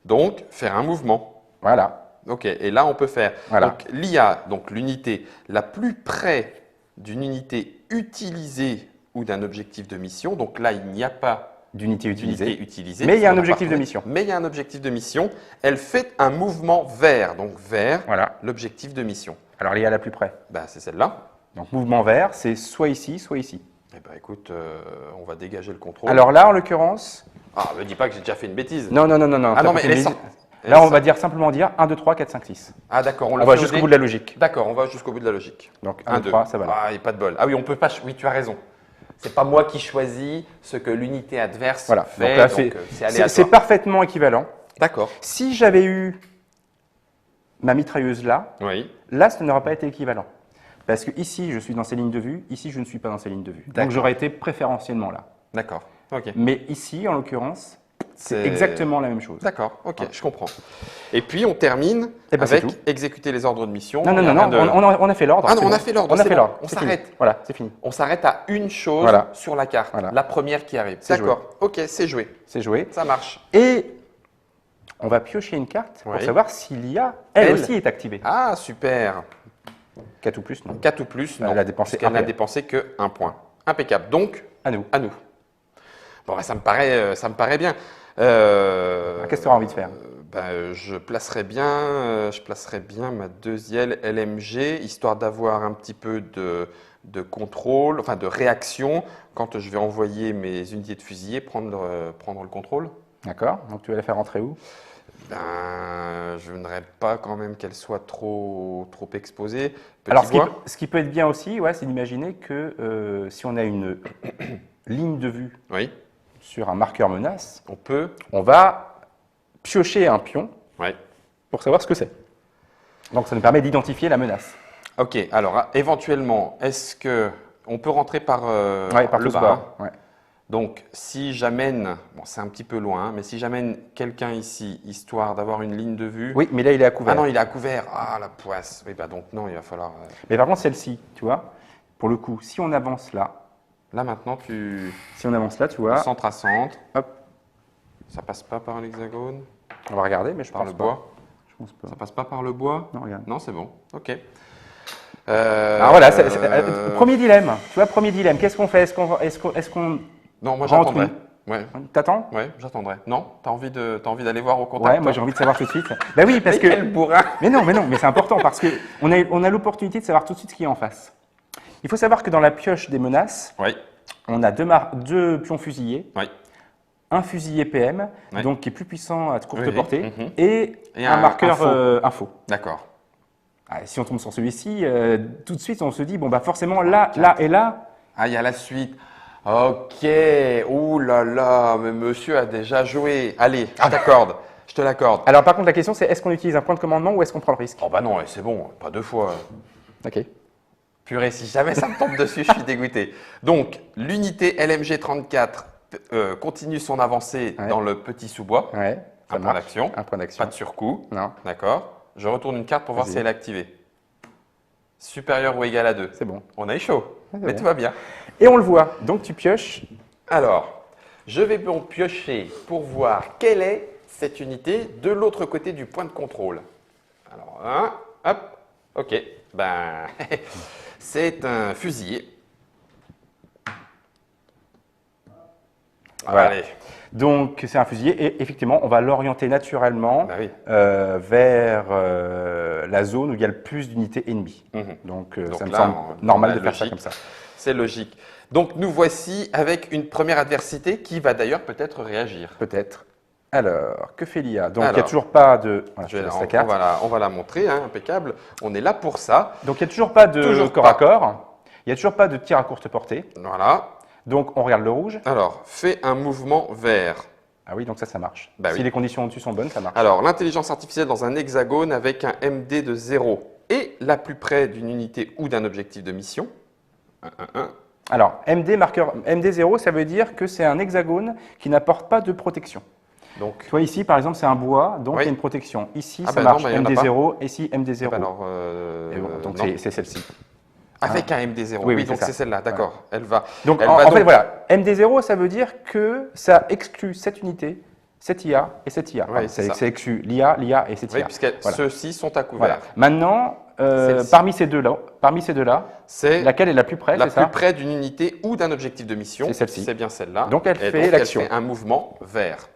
Donc, faire un mouvement. Voilà. Ok, et là on peut faire. Voilà. Donc l'IA, donc l'unité la plus près d'une unité utilisée ou d'un objectif de mission. Donc là, il n'y a pas D'unité utilisée. d'unité utilisée. Mais il y a un parce qu'on objectif pas de retrouvé. mission. Mais il y a un objectif de mission. Elle fait un mouvement vers, donc vers Voilà. l'objectif de mission. Alors, l'IA la plus près. Ben, c'est celle-là. Donc, mouvement vert, c'est soit ici, soit ici. Eh ben, écoute, on va dégager le contrôle. Alors là, en l'occurrence, Ah, me dis pas que j'ai déjà fait une bêtise. non. Ah non, t'as mais pas fait elle est une sortie. bêtise. Là, on va simplement dire 1, 2, 3, 4, 5, 6. Ah d'accord, on le On va fait au jusqu'au dé. bout de la logique. D'accord, on va jusqu'au bout de la logique. Donc, 1, 1, 2, 2. 3, ça va là. Ah, il n'y a pas de bol. Ah oui, on peut pas. Oui, tu as raison. C'est pas moi qui choisis ce que l'unité adverse Voilà. fait. Donc là, c'est c'est aléatoire. parfaitement équivalent. D'accord. Si j'avais eu ma mitrailleuse là, Oui. là, ça n'aurait pas été équivalent. Parce que ici, je suis dans ces lignes de vue, ici, je ne suis pas dans ces lignes de vue. D'accord. Donc, j'aurais été préférentiellement là. D'accord. Ok. Mais ici, en l'occurrence, C'est exactement la même chose. D'accord, ok, je comprends. Et puis on termine Eh ben, c'est avec tout. exécuter les ordres de mission. Non, non, Il y a non, rien non, de- on a fait l'ordre. Ah non, c'est on a bon. fait l'ordre, On a c'est fait bon, l'ordre. on c'est fini. s'arrête. Voilà, c'est fini. On s'arrête à une chose Voilà. sur la carte, Voilà. la première qui arrive. C'est D'accord, ok, c'est joué, C'est joué. ça marche. Et on va piocher une carte pour Oui. savoir si l'IA, elle Elle. aussi, est activée. Ah, super. 4 ou plus, non 4 ou plus, non. Elle a dépensé Puisqu'elle un n'a PM. dépensé que 1 point. Impeccable. Donc, À nous. à nous. Bon, bah, ça me paraît bien. Qu'est-ce que tu auras envie de faire? Je placerai bien ma deuxième LMG, histoire d'avoir un petit peu de contrôle, enfin de réaction, quand je vais envoyer mes unités de fusiliers prendre le contrôle. D'accord. Donc tu vas la faire rentrer où? Je voudrais pas quand même qu'elle soit trop exposée. Petit Alors, bois. ce qui peut être bien aussi, ouais, c'est d'imaginer que si on a une ligne de vue Oui, sur un marqueur menace, on peut. on va piocher un pion Ouais. pour savoir ce que c'est. Donc ça nous permet d'identifier la menace. Ok, alors éventuellement, est-ce que on peut rentrer par, Ouais, par le tout ce bas, bord. Ouais. Donc, si j'amène, bon, c'est un petit peu loin, mais si j'amène quelqu'un ici, histoire d'avoir une ligne de vue. Oui, mais là il est à couvert. Ah non, il est à couvert. Ah, la poisse. Oui, bah donc non, il va falloir. Mais par contre, celle-ci, tu vois, pour le coup, si on avance là, Là maintenant, tu si on avance là, tu vois, centre à centre. hop, Ça passe pas par l'hexagone, on va regarder, mais je par pense le pas. bois. Je pense pas. Ça passe pas par le bois. Non, regarde. Non, c'est bon. Ok. Alors voilà, premier dilemme. Tu vois, premier dilemme. Qu'est-ce qu'on fait? Est-ce qu'on Non, moi rentre j'attendrai. Ouais, T'attends? ouais, j'attendrai. Non, t'as envie d'aller voir au contact. Ouais, moi j'ai envie de savoir tout de suite. Bah oui, parce que. Quel bourrin. Mais non, mais c'est important parce que on a l'opportunité de savoir tout de suite ce qu'il y a en face. Il faut savoir que dans la pioche des menaces, Oui, on a deux pions fusillés, oui. un fusilier PM, Ouais. donc qui est plus puissant à courte Oui, portée, mhm. et Et un un marqueur info. info. D'accord. Ah, si on tombe sur celui-ci, tout de suite on se dit bon bah forcément là et là. Ah, il y a la suite. Ok. Ouh là là, mais monsieur a déjà joué. Allez, je t'accorde. Je te l'accorde. Alors par contre la question c'est est-ce qu'on utilise un point de commandement ou est-ce qu'on prend le risque? Oh bah non, c'est bon, pas deux fois. Ok. Purée, si jamais ça me tombe dessus, je suis dégoûté. Donc, l'unité LMG 34 continue son avancée Ouais. dans le petit sous-bois. Ouais. Ça Un point marche. d'action. Un point d'action. Pas de surcoût. Non, D'accord. Je retourne une carte pour voir Vas-y. si elle est activée. Supérieur ou égal à 2. c'est bon. On a eu chaud, c'est mais bon. tout va bien. Et on le voit. Donc tu pioches. Alors, je vais donc piocher pour voir quelle est cette unité de l'autre côté du point de contrôle. Alors, hop, ok. Ben, c'est un fusilier. Voilà. Allez. Donc c'est un fusilier et effectivement on va l'orienter naturellement Bah oui. vers la zone où il y a le plus d'unités ennemies. Mhm. Donc, Donc ça me là, semble normal la de faire ça logique. comme ça. C'est logique. Donc nous voici avec une première adversité qui va d'ailleurs peut-être réagir. Peut-être. Alors, que fait l'IA? Donc il n'y a Alors, toujours pas de. Voilà, je te laisse la carte. on va la montrer, hein, impeccable. On est là pour ça. Donc il n'y a toujours pas de Toujours corps pas. à corps. Il n'y a toujours pas de tir à courte portée. Voilà. Donc on regarde le rouge. Alors, fais un mouvement vert. Ah oui, donc ça marche. Bah si oui. les conditions au-dessus sont bonnes, ça marche. Alors, l'intelligence artificielle dans un hexagone avec un MD de 0 et la plus près d'une unité ou d'un objectif de mission. 1, 1, 1. Alors, MD0, ça veut dire que c'est un hexagone qui n'apporte pas de protection. Donc, Tu vois, ici, par exemple, c'est un bois, donc Oui. il y a une protection. Ici, Ah ça ben non, marche ben, il y en a MD0, ici, MD0. alors, Et bon, donc non. c'est celle-ci. Avec un MD0. Oui, Oui, oui, donc c'est ça. c'est celle-là, d'accord. Elle va. Donc, Elle en va fait, donc- voilà, MD0, ça veut dire que ça exclut cette unité, cette IA et cette IA. Oui, Pardon, c'est ça. ça exclut l'IA et cette Oui, IA. puisque Voilà. ceux-ci sont à couvert. Voilà. Maintenant, Celle-ci. parmi ces deux-là, C'est laquelle est la plus près, la c'est ça plus près d'une unité ou d'un objectif de mission. C'est celle-ci. C'est bien celle-là. Donc, elle Et fait l'action. Elle fait un mouvement vert.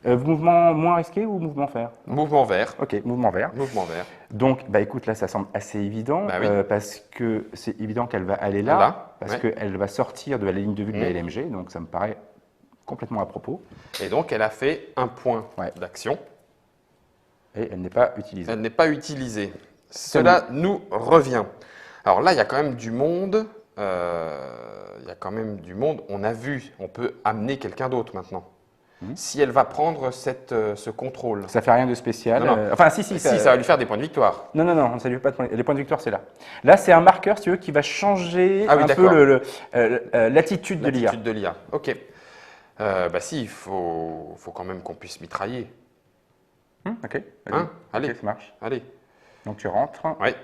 Mouvement moins risqué ou mouvement vert? Mouvement vert. Ok, mouvement vert. Mouvement vert. Donc, bah écoute, là, ça semble assez évident, Bah oui. parce que c'est évident qu'elle va aller là, Là, parce ouais. qu'elle va sortir de la ligne de vue de la Mhm. LMG, donc ça me paraît complètement à propos, Et donc, elle a fait un point Ouais. d'action. et elle n'est pas utilisée. Elle n'est pas utilisée. Cela nous revient. Alors là, il y a quand même du monde. Il y a quand même du monde. On a vu, on peut amener quelqu'un d'autre maintenant. Mhm. Si elle va prendre ce contrôle. Ça fait rien de spécial. Non, non. Enfin, si, Si, ça va lui faire des points de victoire. Non, non, non, ça lui fait pas de points. Les points de victoire, c'est là. Là, c'est un marqueur, si tu veux, qui va changer Ah oui, un peu d'accord. l'attitude de l'IA. L'attitude de l'IA. Ok. Bah si, faut quand même qu'on puisse mitrailler. Ok, vas-y. Hein? Allez, Ok, ça marche. allez. Donc tu rentres Ouais,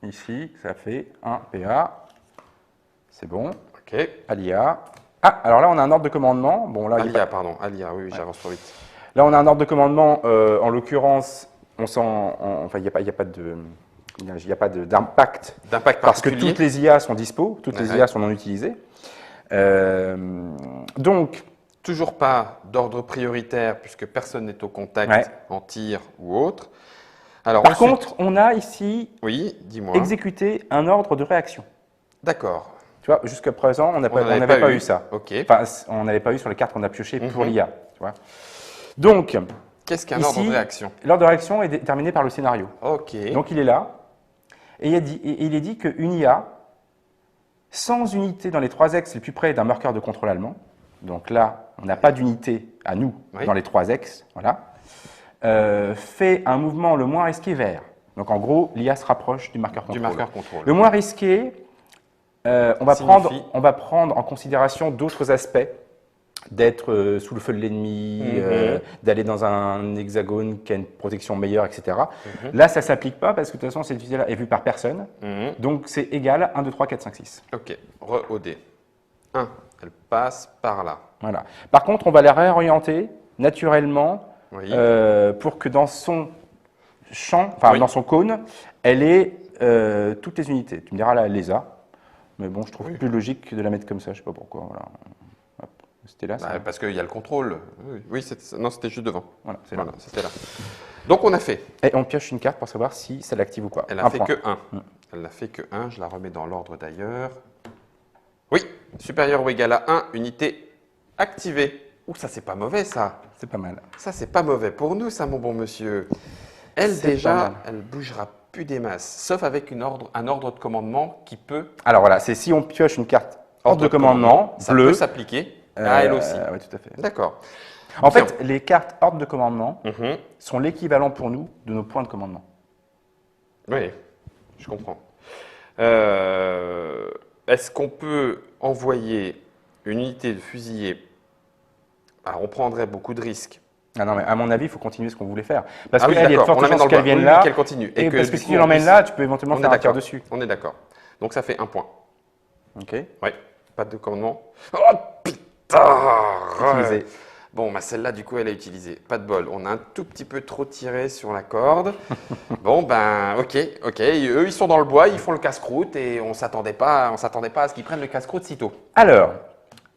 ici, ça fait un PA. C'est bon. ok. Alia. Ah, alors là, on a un ordre de commandement. Bon, là, il y a Alia, pardon, Alia, oui, j'avance trop vite. là, on a un ordre de commandement. En l'occurrence, enfin, il n'y a pas de, il y a pas d'impact D'impact parce que particulier? toutes les IA sont dispo, toutes les Ouais. IA sont non utilisées. Donc, Toujours pas d'ordre prioritaire puisque personne n'est au contact Ouais. en tir ou autre. Alors par ensuite, contre, on a ici oui, dis-moi. exécuté un ordre de réaction. D'accord. Tu vois, jusqu'à présent, on On n'avait n'avait pas eu ça. Ok. Enfin, on n'avait pas eu sur les cartes qu'on a piochées pour Mhm. l'IA. Tu vois. Donc, Qu'est-ce qu'un ici, ordre de réaction? l'ordre de réaction est déterminé par le scénario. Ok. Donc, il est là. Et il est dit qu'une IA, sans unité dans les 3 axes les plus près d'un marqueur de contrôle allemand, donc là, on n'a pas d'unité à nous Oui. dans les 3 axes, voilà, fait un mouvement le moins risqué vers. Donc en gros, l'IA se rapproche du marqueur Du contrôle. marqueur contrôle. Le moins risqué, on va prendre en considération d'autres aspects, d'être sous le feu de l'ennemi, d'aller dans un hexagone qui a une protection meilleure, etc. Là, ça ne s'applique pas parce que de toute façon, cette visée-là est vue par personne. Mhm. Donc c'est égal 1, 2, 3, 4, 5, 6. Ok. Re-OD. 1. Elle passe par là. Voilà. Par contre, on va la réorienter naturellement Oui. pour que dans son champ, enfin Oui. dans son cône, elle ait toutes les unités. Tu me diras là, elle les a. Mais bon, je trouve Oui. plus logique de la mettre comme ça, je sais pas pourquoi. Voilà. Hop. C'était là, ça. Bah, parce qu'il y a le contrôle. Oui, non, c'était juste devant. Voilà, c'est là. Voilà, c'était là. Donc on a fait. Et on pioche une carte pour savoir si ça l'active ou pas. Elle a Un fait point. que 1. Elle n'a fait que 1. Je la remets dans l'ordre d'ailleurs. Oui, supérieur ou égal à 1, unité activée. Ouh, ça c'est pas mauvais ça. C'est pas mal. Ça c'est pas mauvais pour nous ça mon bon monsieur. Elle C'est pas déjà, mal. elle bougera plus des masses. Sauf avec un ordre de commandement qui peut, Alors voilà, c'est si on pioche une carte ordre de commandement, ça bleu. peut s'appliquer à elle aussi. Oui, tout à fait. D'accord. En Bien. fait, les cartes ordre de commandement Mhm. sont l'équivalent pour nous de nos points de commandement. Oui, je comprends. Est-ce qu'on peut envoyer une unité de fusilier? Alors, on prendrait beaucoup de risques. Ah non, mais à mon avis, il faut continuer ce qu'on voulait faire. Parce Ah oui, qu'il y a de d'accord, fortes on la met chances dans le qu'elle bas. vienne Oui, là. oui, qu'elle continue. Et parce que du si coup, tu on l'emmènes puisse- là, tu peux éventuellement on est faire un tir d'accord. dessus. On est d'accord. Donc, ça fait 1 point. Ok. Oui, pas de commandement. Oh putain! Utilisé. Bon, bah celle-là, du coup, elle est utilisée. Pas de bol. On a un tout petit peu trop tiré sur la corde. Bon, ben, ok. Eux, ils sont dans le bois, ils font le casse-croûte et on s'attendait pas à ce qu'ils prennent le casse-croûte si tôt. Alors,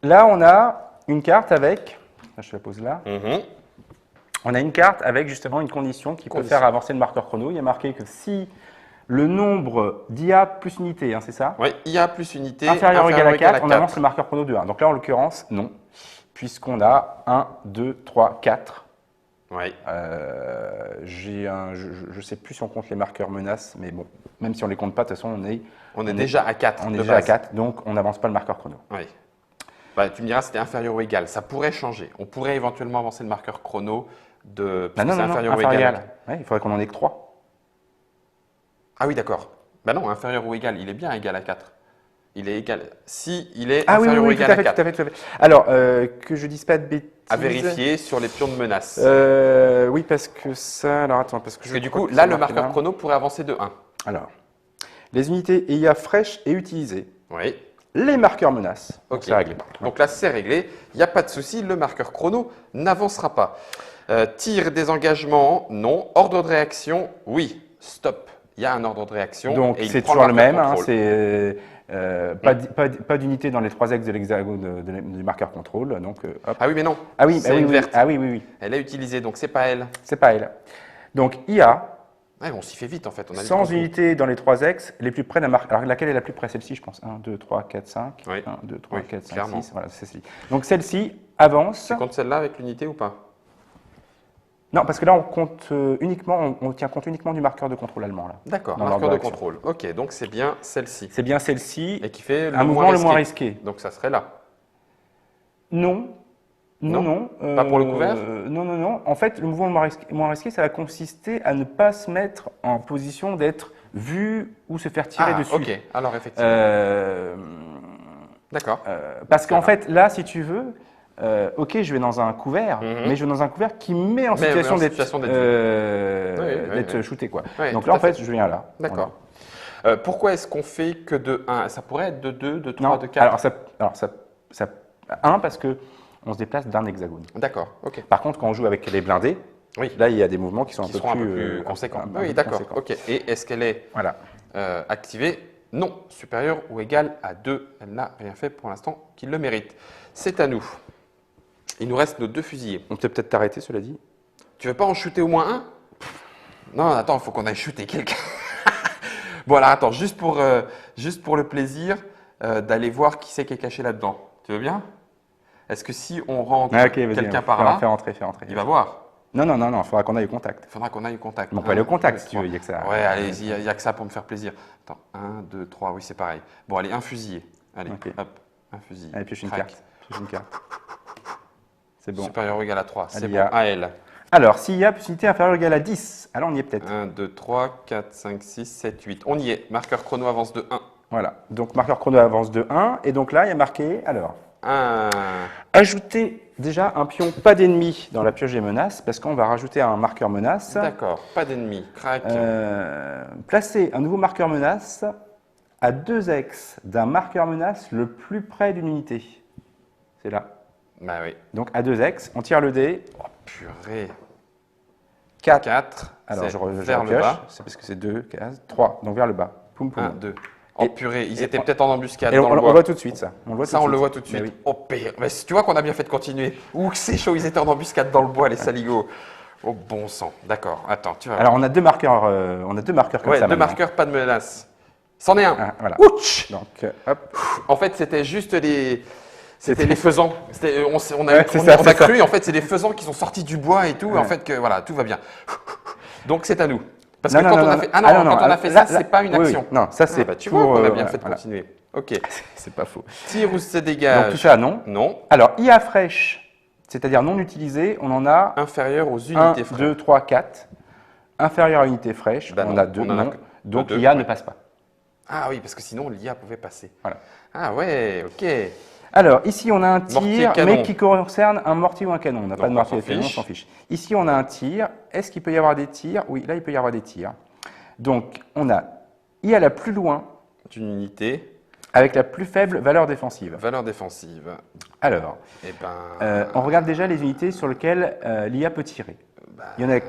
là, on a une carte avec. Je te la pose là. Mhm. On a une carte avec justement une condition qui peut faire avancer le marqueur chrono. Il y a marqué que si le nombre d'IA plus unité, hein, c'est ça, Oui, IA plus unité inférieur ou égal à 4, on 4. avance le marqueur chrono de 1. Donc là, en l'occurrence, non. Puisqu'on a 1, 2, 3, 4. Oui. Je ne sais plus si on compte les marqueurs menaces, mais bon, même si on ne les compte pas, de toute façon, On est déjà à 4. on est de déjà à base. 4, donc on n'avance pas le marqueur chrono. Oui. Bah, tu me diras, c'était inférieur ou égal. Ça pourrait changer. On pourrait éventuellement avancer le marqueur chrono de. Non, puisque non, c'est non, inférieur ou égal. égal. Ouais, il faudrait qu'on en ait que 3. Ah oui, d'accord. Bah non, inférieur ou égal. Il est bien égal à 4. Il est égal. Si il est Ah oui, inférieur oui, ou oui, tout égal à fait, à 4. tout à fait. Alors, que je dise pas de bêtises. À vérifier sur les pions de menace. Oui, parce que ça. Alors attends, parce que Parce je que du crois coup, que là, c'est le marqué marqueur là. chrono pourrait avancer de 1. Alors, les unités IA fraîches et utilisées. Oui. Les marqueurs menaces. Donc, Ok. c'est réglé. Donc là, c'est réglé. Il n'y a pas de souci. Le marqueur chrono n'avancera pas. Tir, désengagement, non. Ordre de réaction, oui. Stop. Il y a un ordre de réaction. Donc et il c'est prend toujours le marqueur même. Hein, contrôle. c'est pas d'unité dans les 3 axes de l'hexagone du marqueur contrôle. Donc, hop. Ah oui, mais non. Ah oui, c'est oui, une oui, verte. ah oui, oui, oui. Elle est utilisée, donc c'est pas elle. C'est pas elle. Donc IA, Ouais, on s'y fait vite en fait. On a sans vite compris. unité dans les 3 axes, les plus près d'un marqueur. Alors laquelle est la plus près? Celle-ci, je pense. 1, 2, 3, 4, 5. Oui. 1, 2, 3, Oui, 4, 5, clairement. 6. Voilà, c'est celle-ci. Donc celle-ci avance. Tu comptes celle-là avec l'unité ou pas? Non, parce que là, on compte uniquement, on tient compte uniquement du marqueur de contrôle allemand. Là. D'accord, Dans marqueur l'ordre de d'action. contrôle. Ok, donc c'est bien celle-ci. C'est bien celle-ci. Et qui fait Un mouvement le moins risqué. Donc ça serait là. Non. Non, Non non. Pas pour le couvert Non, non, non. En fait, le mouvement le moins risqué, ça va consister à ne pas se mettre en position d'être vu ou se faire tirer Ah, dessus. ok. Alors effectivement. Euh, D'accord. parce qu'en fait, là, si tu veux, ok, je vais dans un couvert, Mhm. mais je vais dans un couvert qui me met en Mais situation en d'être situation d'être d'être oui. shooté. Quoi. Oui, Donc tout là, en à fait. fait, je viens là. D'accord. Pourquoi est-ce qu'on fait que de 1? Ça pourrait être de 2, de 3, Non, de 4? ça, un, parce que on se déplace d'un hexagone. D'accord, ok. Par contre, quand on joue avec les blindés, Oui, là, il y a des mouvements qui sont qui seront un peu plus conséquents. un peu Oui, plus d'accord, conséquents. ok. Et est-ce qu'elle est Voilà. activée? Non, supérieure ou égale à 2. Elle n'a rien fait pour l'instant qui le mérite. C'est à nous. Il nous reste nos 2 fusillés. On peut peut-être t'arrêter, cela dit. Tu veux pas en shooter au moins un? Non, attends, il faut qu'on aille shooter quelqu'un. Bon, alors attends, juste pour le plaisir d'aller voir qui c'est qui est caché là-dedans. Tu veux bien? Est-ce que si on rentre Ah, ok, vas-y. quelqu'un par là, Fais rentrer, fais rentrer. il va voir? Non, il faudra qu'on aille au contact. Il faudra qu'on aille au contact. On peut aller au contact, 2, si tu veux, il y a que ça. Ouais, allez, il n'y a que ça pour me faire plaisir. Attends, 1, 2, 3, oui, c'est pareil. Bon, allez, un fusillé. Allez, Ok. hop, un fusillé. Allez, pioche une Crac. carte. Pioche une carte. C'est bon. Supérieur ou égal à 3, c'est Allez, bon. y a- À elle. Alors, s'il y a possibilité inférieure ou égale à 10, alors on y est peut-être. 1, 2, 3, 4, 5, 6, 7, 8. On y est. Marqueur chrono avance de 1. Voilà. Donc, marqueur chrono avance de 1. Et donc là, il y a marqué, alors, 1. ajouter déjà un pion pas d'ennemi dans la pioche des menaces, parce qu'on va rajouter un marqueur menace. D'accord, pas d'ennemi. Crac. Placer un nouveau marqueur menace à 2 ex d'un marqueur menace le plus près d'une unité. C'est là. Bah oui. Donc à 2 ex, on tire le dé. Oh, purée. 4. 4. Alors je vers le repioche. bas. C'est parce que c'est 2 cases. 3. Donc vers le bas. Poum, poum. 1, 2. Oh Et- purée, ils et étaient on- peut-être en embuscade Et dans le on bois. voit tout de suite ça. On le voit Ça, tout on de le suite. voit tout de suite. Mais oui. Oh pire. Mais tu vois qu'on a bien fait de continuer. Ouh, que c'est chaud, ils étaient en embuscade dans le bois, les saligots. Oh bon sang. D'accord. Attends, tu vas. Alors on a deux marqueurs comme Ouais, ça. 2 maintenant. marqueurs, pas de menace. C'en est un. Ah, voilà. Ouch. Donc hop. En fait, c'était juste c'était les faisans. On a, Ouais, c'est ça, on c'est a ça. cru, en fait, c'est des faisans qui sont sortis du bois et tout. Ouais. En fait, que voilà, tout va bien. Donc, c'est à nous. Parce Non, que non, quand non, on a non. fait, Ah non, quand on a là, fait là, ça, c'est pas une oui, oui. action. Non, ça c'est Bah, tu pour, vois qu'on a bien voilà, fait de voilà. continuer. Ok. C'est pas faux. Tire ou se Donc dégage. tout ça non. Non. Alors IA fraîche, c'est-à-dire non utilisé, on en a Inférieur aux 1, unités fraîches. 2, 3, 4. Inférieur à unité fraîche, Bah on non, a 2, on en a non. que Donc deux, l'IA ouais. ne passe pas. Ah oui, parce que sinon l'IA pouvait passer. Voilà. Ah ouais, ok. Alors ici on a un Mortier, tir, canon. mais qui concerne un mortier ou un canon. On n'a Donc, pas de on mortier s'en et de canon, on fiche. s'en fiche. Ici on a un tir. Est-ce qu'il peut y avoir des tirs? Oui, là il peut y avoir des tirs. Donc on a IA la plus loin D'une unité, avec la plus faible valeur défensive. valeur défensive. Alors, Eh ben. on regarde déjà les unités sur lesquelles l'IA peut tirer. Il y en a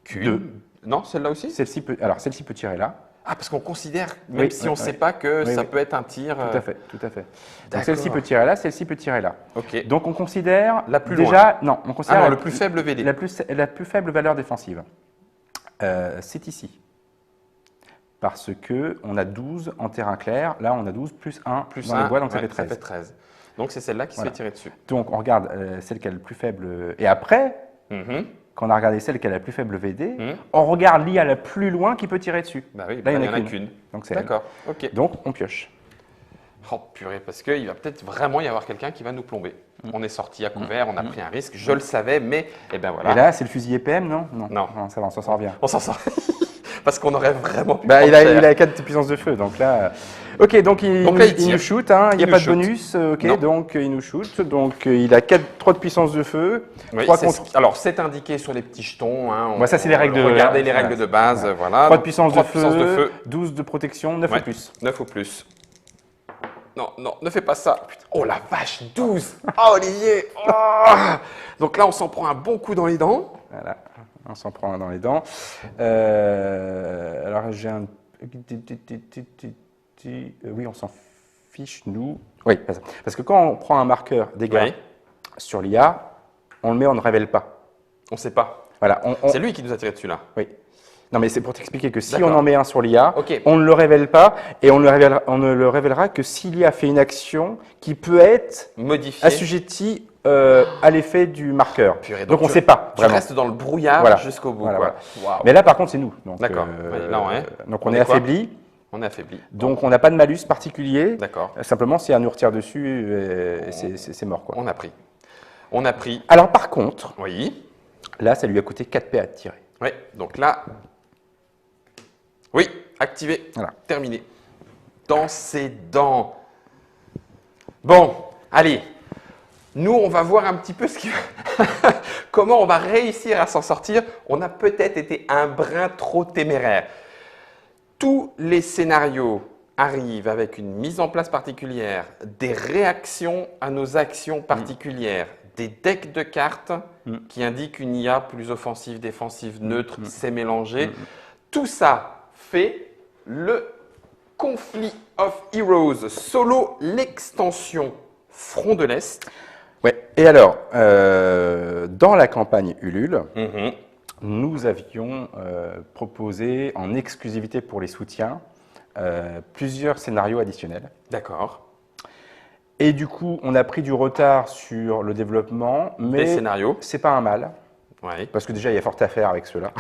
Qu'une. deux. Non, celle-là aussi. Celle-ci peut tirer là. Ah, parce qu'on considère, même Oui, si on ne oui, sait oui. pas que Oui, ça oui. peut être un tir. Tout à fait, tout à fait. D'accord. Donc celle-ci peut tirer là, celle-ci peut tirer là. Ok. Donc on considère La plus déjà, non, on Ah considère non, la, le plus faible VD. la plus faible valeur défensive. C'est ici. Parce que on a 12 en terrain clair, là on a 12 plus 1 Plus dans un, les bois, donc ça ouais, fait 13. Donc c'est celle-là qui Voilà. se fait tirer dessus. Donc on regarde celle qui a le plus faible. Et après, Mhm. quand on a regardé celle qui a la plus faible VD, Mhm. on regarde l'IA la plus loin qui peut tirer dessus. Bah oui, Là, il il n'y y en a qu'une. Donc c'est elle. D'accord, ok. Donc on pioche. Oh purée, parce qu'il va peut-être vraiment y avoir quelqu'un qui va nous plomber. On est sorti à couvert, on a pris un risque, je le savais, mais eh ben voilà. Et là, c'est le fusil EPM, non, Non. ça va, on s'en sort bien. On s'en sort. Parce qu'on aurait vraiment pu. Bah, prendre il a cher. 4 puissances de feu, donc là. Ok, donc il tire. nous shoot, hein, il n'y a Il pas nous de bonus, ok, Non. donc il nous shoot, donc il a 3 de puissance de feu, Oui, 3 c'est contre. alors, c'est indiqué sur les petits jetons. Hein, Bah, ça, c'est les règles de- Regardez les voilà. règles de base, voilà. 3 de Donc, puissance, 3 de, de puissance de feu. 12 de protection, 9 Ouais, ou plus. 9 ou plus. Non, non, ne fais pas ça. Putain. Oh la vache, 12. Oh Olivier. Oh. Donc là, on s'en prend un bon coup dans les dents. Voilà, on s'en prend un dans les dents. Alors j'ai un. Oui, on s'en fiche, nous. Oui, parce que quand on prend un marqueur dégâts Oui. sur l'IA, on le met, on ne révèle pas. On sait pas. Voilà, C'est lui qui nous a tiré dessus là. Oui. Non, mais c'est pour t'expliquer que si D'accord. on en met un sur l'IA, Ok. on ne le révèle pas et on ne le révélera que si l'IA fait une action qui peut être Modifié. assujettie à l'effet du marqueur. Purée, donc on ne tu- sait pas, Tu vraiment. restes dans le brouillard Voilà. jusqu'au bout. Voilà, quoi. voilà. Waouh. Mais là, par contre, c'est nous. Donc, D'accord. Oui, là, ouais. donc On on est est quoi affaibli. On est affaibli. Donc on n'a pas de malus particulier. D'accord. Simplement, si un nous retire dessus, c'est mort. Quoi. On a pris. On a pris. Alors par contre, Oui. là, ça lui a coûté 4 PA de tirer. Oui. Donc là. Oui. Activé. Voilà. Terminé. Dans ses dents. Bon. Allez. Nous, on va voir un petit peu comment on va réussir à s'en sortir. On a peut-être été un brin trop téméraire. Tous les scénarios arrivent avec une mise en place particulière, des réactions à nos actions particulières, des decks de cartes qui indiquent une IA plus offensive, défensive, neutre, c'est mélangé. Tout ça fait le Conflict of Heroes Solo, l'extension Front de l'Est. Ouais. Et alors, dans la campagne Ulule, nous avions proposé en exclusivité pour les soutiens plusieurs scénarios additionnels. D'accord. Et du coup, on a pris du retard sur le développement, mais Des scénarios. c'est pas un mal, Oui. parce que déjà, il y a fort à faire avec ceux-là.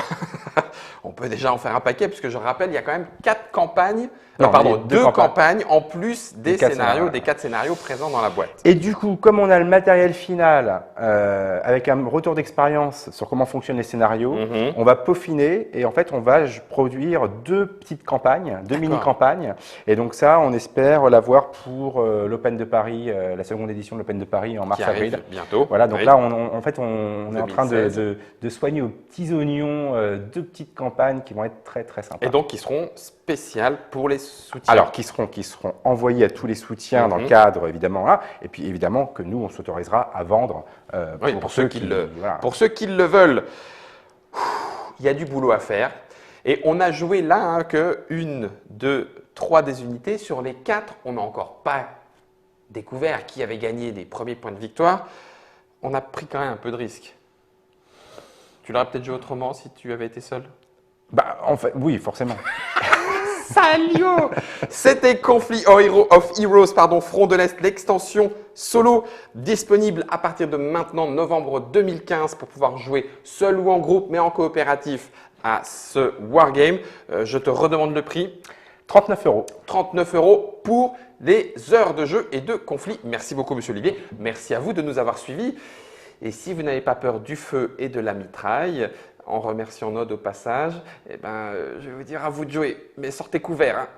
On peut déjà en faire un paquet, puisque je rappelle, il y a quand même 4 campagnes, Non, pardon, mais deux 2 campagnes en plus des quatre scénarios, scénarios. des 4 scénarios présents dans la boîte. Et du coup, comme on a le matériel final avec un retour d'expérience sur comment fonctionnent les scénarios, on va peaufiner et en fait, on va produire 2 petites campagnes, 2 mini-campagnes. Et donc ça, on espère l'avoir pour l'Open de Paris, la seconde édition de l'Open de Paris en Qui mars-avril. arrive bientôt. Voilà, donc Oui. là, en fait, on est en train 2016. de soigner aux petits oignons 2 petites campagnes qui vont être très très sympas. Et donc, qui seront spéciales pour les soutiens. Alors, qui seront envoyés à tous les soutiens dans le cadre, évidemment, là. Et puis, évidemment, que nous, on s'autorisera à vendre pour ceux qui voilà. pour ceux qui le veulent. Il y a du boulot à faire. Et on a joué là que 1, 2, 3 des unités. Sur les 4, on n'a encore pas découvert qui avait gagné les premiers points de victoire. On a pris quand même un peu de risque. Tu l'aurais peut-être joué autrement si tu avais été seul? Bah, en fait, oui, forcément. Salio! C'était Conflict of Heroes, Front de l'Est, l'extension solo, disponible à partir de maintenant, novembre 2015, pour pouvoir jouer seul ou en groupe, mais en coopératif à ce Wargame. Je te redemande le prix. 39 €. 39 € pour des heures de jeu et de conflit. Merci beaucoup, Monsieur Olivier. Merci à vous de nous avoir suivis. Et si vous n'avez pas peur du feu et de la mitraille, en remerciant Nod au passage, je vais vous dire à vous de jouer, mais sortez couverts.